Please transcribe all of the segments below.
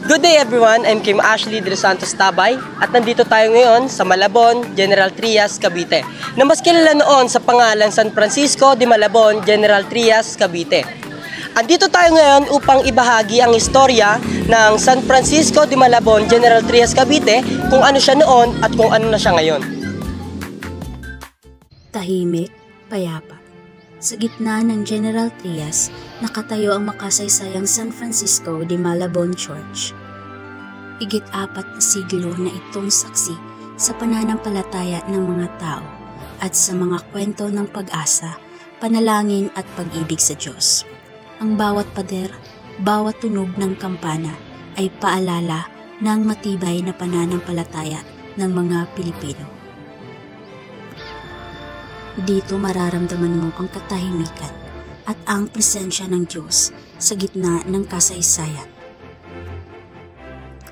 Good day everyone, I'm Kim Ashley de los Santos Tabay at nandito tayo ngayon sa Malabon, General Trias, Cavite na mas kilala noon sa pangalan San Francisco de Malabon, General Trias, Cavite. Andito tayo ngayon upang ibahagi ang istorya ng San Francisco de Malabon, General Trias, Cavite, kung ano siya noon at kung ano na siya ngayon. Tahimik, payapa. Sa gitna ng General Trias, nakatayo ang makasaysayang San Francisco de Malabon Church. Higit-4 na siglo na itong saksi sa pananampalataya ng mga tao at sa mga kwento ng pag-asa, panalangin at pag-ibig sa Diyos. Ang bawat pader, bawat tunog ng kampana ay paalala ng matibay na pananampalataya ng mga Pilipino. Dito mararamdaman mo ang katahimikan at ang presensya ng Diyos sa gitna ng kasaysayan.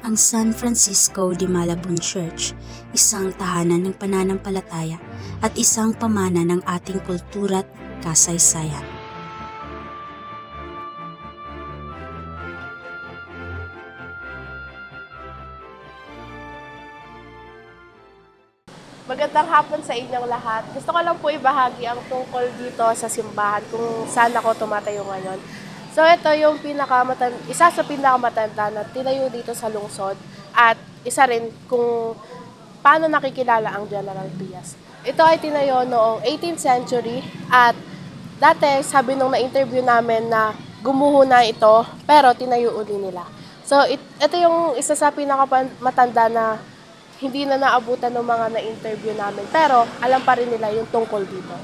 Ang San Francisco de Malabon Church, isang tahanan ng pananampalataya at isang pamana ng ating kultura at kasaysayan. Magandang hapon sa inyong lahat. Gusto ko lang po ibahagi ang tungkol dito sa simbahan kung saan ako tumatayo ngayon. So ito yung isa sa pinakamatanda na tinayo dito sa lungsod at isa rin kung paano nakikilala ang General Trias. Ito ay tinayo noong 18th century at dati sabi nung na-interview namin na gumuho na ito pero tinayo uli nila. So ito yung isa sa pinakamatanda na hindi na naabutan ng mga na-interview namin. Pero alam pa rin nila yung tungkol dito.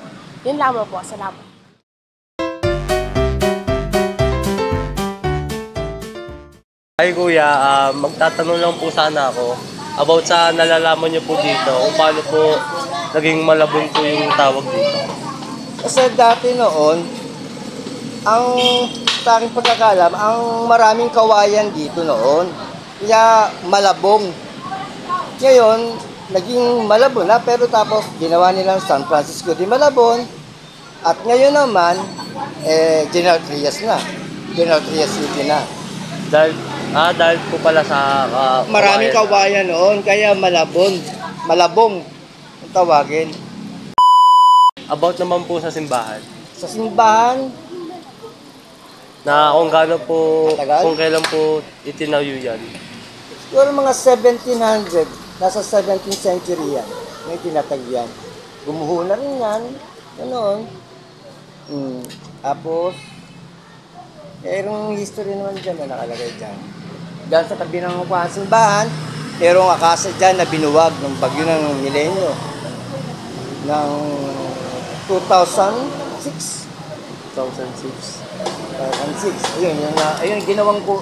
Yun lamang po. Salamat. Hi Kuya, magtatanong lang po sana ako about sa nalalaman niyo po dito kung paano po naging Malabon po yung tawag dito. Kasi dati noon, ang sa aking pagkakalam, ang maraming kawayan dito noon. Kaya Malabong. Ngayon, naging Malabon na pero tapos ginawa nilang San Francisco de Malabon at ngayon naman, General Trias na. General Trias City na. Dahil po pala sa maraming kawayan noon, kaya Malabong ang tawagin. About naman po sa simbahan. Sa simbahan, Na kung gaano po, matagal? kung kailan po itinayo yan. siguro mga 1700. Nasa 17th century yan. May tinatagyan. Gumuho na rin yan. Ganoon. Tapos, mayroong history naman dyan na nakalagay dyan. Dahil sa tabi ng simbahan, mayroong akasa dyan na binuwag ng bagyo ng milenyo. Ng 2006. 2006. Ayun, ginawang po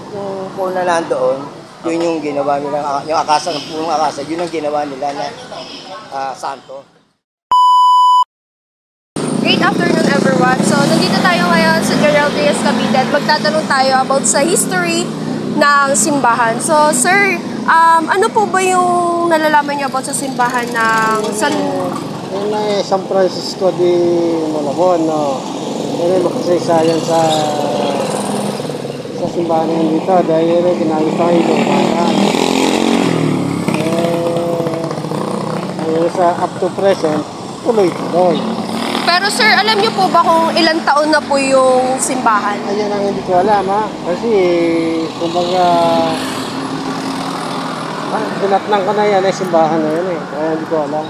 na nandoon. Yun yung ginawa nila, yung akasa, ng purong akasa, yun ang ginawa nila na santo. Great afternoon everyone. So nandito tayo ngayon sa General Trias, Cavite at magtatanong tayo about sa history ng simbahan. So sir, ano po ba yung nalalaman niyo about sa simbahan ng Yun ay San Francisco de Malabon, no? Yun ay makasaysayan sa simbahan ngayon dito dahil ginamit tayo ng bayan. Sa up to present, tuloy-tuloy. Pero sir, alam niyo po ba kung ilang taon na po yung simbahan? Ayan ang hindi ko alam, ha? Kasi, kumbaga, tinatnang ko na yan ay simbahan na yun eh. Kaya hindi ko alam.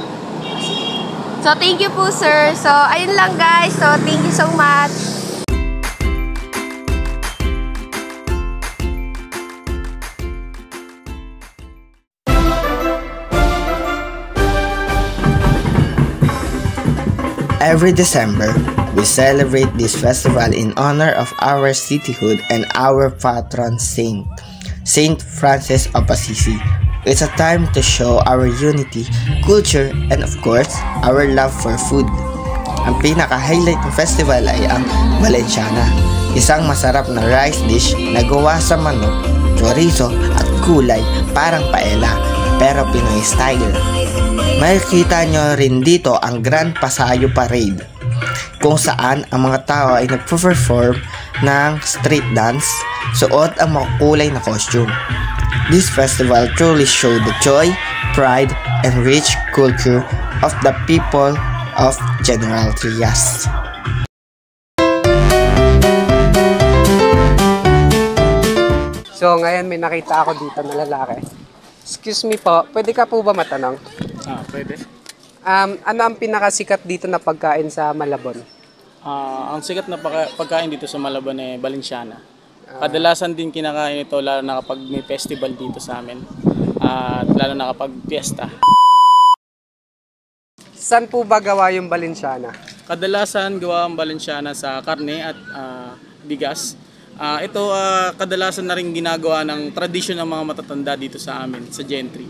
So thank you po sir. So ayun lang guys. So thank you so much. Every December, we celebrate this festival in honor of our cityhood and our patron saint, Saint Francis of Assisi. It's a time to show our unity, culture, and of course, our love for food. Ang pinaka-highlight ng festival ay ang Valenciana, isang masarap na rice dish na gawa sa manok, chorizo at gulay parang paella, pero Pinoy style. Makikita nyo rin dito ang Grand Pasayo Parade, kung saan ang mga tao ay nagpo-perform ng street dance, suot ang makukulay na costume. This festival truly showed the joy, pride, and rich culture of the people of General Trias. So ngayon may nakita ako dito na lalaki. Excuse me po, pwede ka po ba matanong? Pwede. Ano ang pinakasikat dito na pagkain sa Malabon? Ang sikat na pagkain dito sa Malabon ay Balenciana. Kadalasan din kinakain ito lalo na kapag may festival dito sa amin. At lalo na kapag fiesta. Saan po ba gawa yung Balenciana? Kadalasan gawa ang Balenciana sa karne at bigas. Ito kadalasan na rin ginagawa ng tradisyon ng mga matatanda dito sa amin, sa Gentry.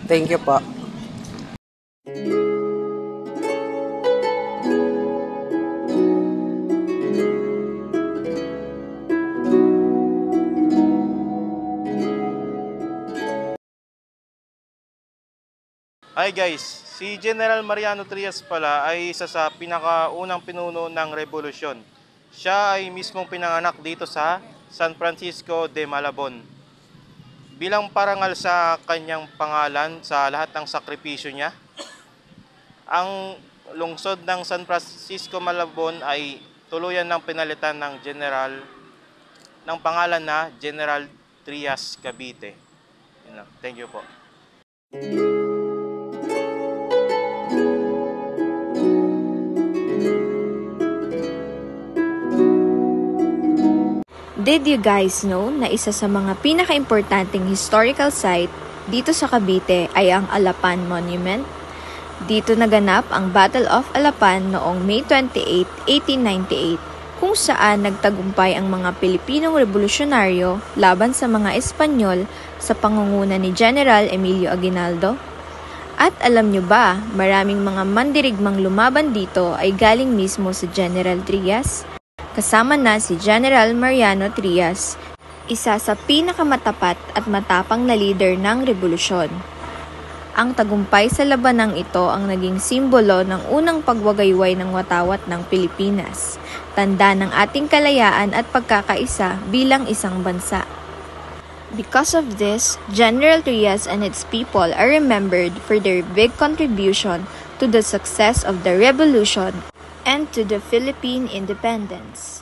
Thank you po. Hi guys, si General Mariano Trias pala ay isa sa pinakaunang pinuno ng revolusyon. Siya ay mismong pinanganak dito sa San Francisco de Malabon. Bilang parangal sa kanyang pangalan sa lahat ng sakripisyo niya, ang lungsod ng San Francisco Malabon ay tuluyan ng pinalitan ng pangalan na General Trias Cavite. Thank you po. Did you guys know na isa sa mga pinaka-importanting historical site dito sa Cavite ay ang Alapan Monument? Dito naganap ang Battle of Alapan noong May 28, 1898 kung saan nagtagumpay ang mga Pilipinong revolusyonaryo laban sa mga Espanyol sa pangunguna ni General Emilio Aguinaldo. At alam nyo ba, maraming mga mandirigmang lumaban dito ay galing mismo sa General Trias? Kasama na si General Mariano Trias, isa sa pinakamatapat at matapang na leader ng revolusyon. Ang tagumpay sa labanang ito ang naging simbolo ng unang pagwagayway ng watawat ng Pilipinas, tanda ng ating kalayaan at pagkakaisa bilang isang bansa. Because of this, General Trias and its people are remembered for their big contribution to the success of the revolution and to the Philippine independence.